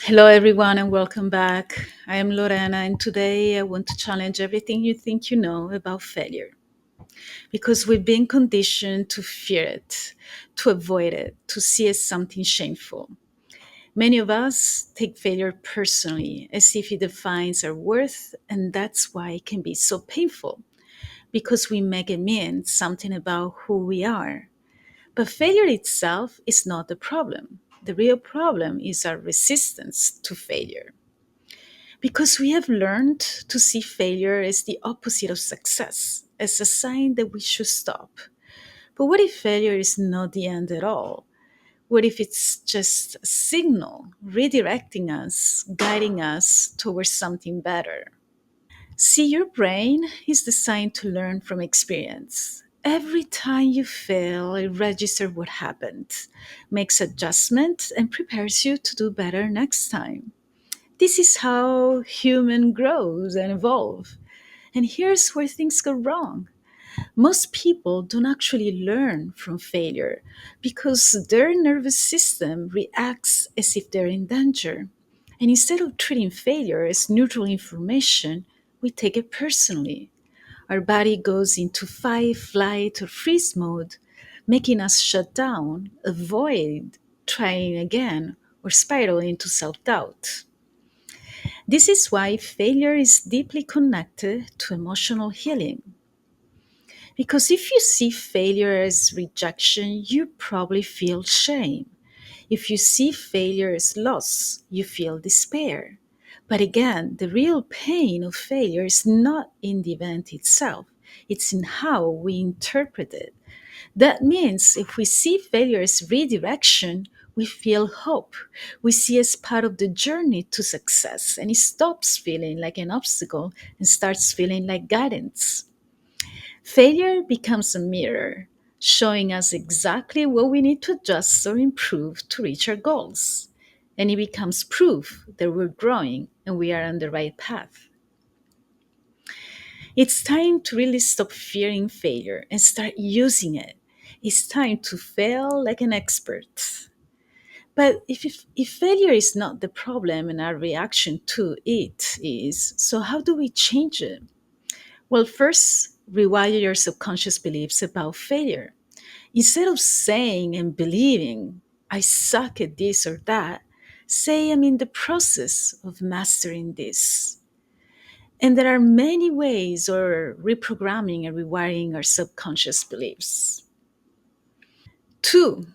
Hello, everyone, and welcome back. I am Lorena, and today I want to challenge everything you think you know about failure because we've been conditioned to fear it, to avoid it, to see it as something shameful. Many of us take failure personally as if it defines our worth, and that's why it can be so painful because we make it mean something about who we are. But failure itself is not the problem. The real problem is our resistance to failure. Because we have learned to see failure as the opposite of success, as a sign that we should stop. But what if failure is not the end at all? What if it's just a signal redirecting us, guiding us towards something better? See, your brain is designed to learn from experience. Every time you fail, it registers what happened, makes adjustments, and prepares you to do better next time. This is how human grows and evolve. And here's where things go wrong. Most people don't actually learn from failure because their nervous system reacts as if they're in danger. And instead of treating failure as neutral information, we take it personally. Our body goes into fight, flight, or freeze mode, making us shut down, avoid trying again, or spiral into self doubt. This is why failure is deeply connected to emotional healing. Because if you see failure as rejection, you probably feel shame. If you see failure as loss, you feel despair. But again, the real pain of failure is not in the event itself, it's in how we interpret it. That means if we see failure as redirection, we feel hope. We see as part of the journey to success, and it stops feeling like an obstacle and starts feeling like guidance. Failure becomes a mirror, showing us exactly what we need to adjust or improve to reach our goals. And it becomes proof that we're growing and we are on the right path. It's time to really stop fearing failure and start using it. It's time to fail like an expert. But if failure is not the problem and our reaction to it is, so how do we change it? Well, first, rewire your subconscious beliefs about failure. Instead of saying and believing, I suck at this or that, say I'm in the process of mastering this. And there are many ways or reprogramming and rewiring our subconscious beliefs. Two,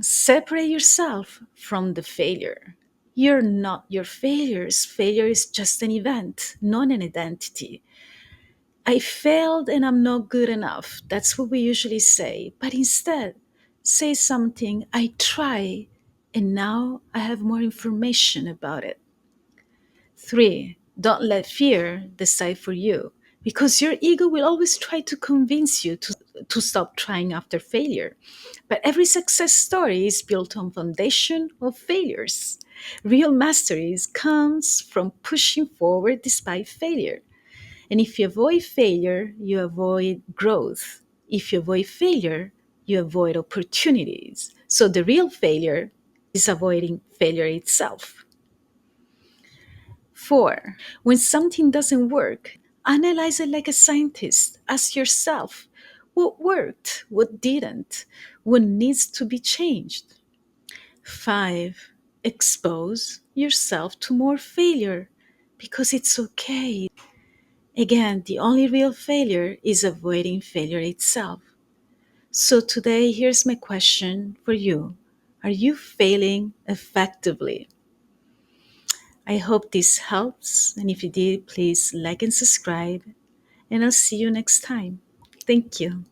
separate yourself from the failure. You're not your failures. Failure is just an event, not an identity. I failed and I'm not good enough. That's what we usually say. But instead, say something I try and now I have more information about it. Three, don't let fear decide for you because your ego will always try to convince you to stop trying after failure. But every success story is built on foundation of failures. Real mastery comes from pushing forward despite failure. And if you avoid failure, you avoid growth. If you avoid failure, you avoid opportunities. So the real failure is avoiding failure itself. Four, when something doesn't work, analyze it like a scientist. Ask yourself what worked, what didn't, what needs to be changed. Five, expose yourself to more failure because it's okay. Again, the only real failure is avoiding failure itself. So today, here's my question for you. Are you failing effectively? I hope this helps. And if you did, please like and subscribe. And I'll see you next time. Thank you.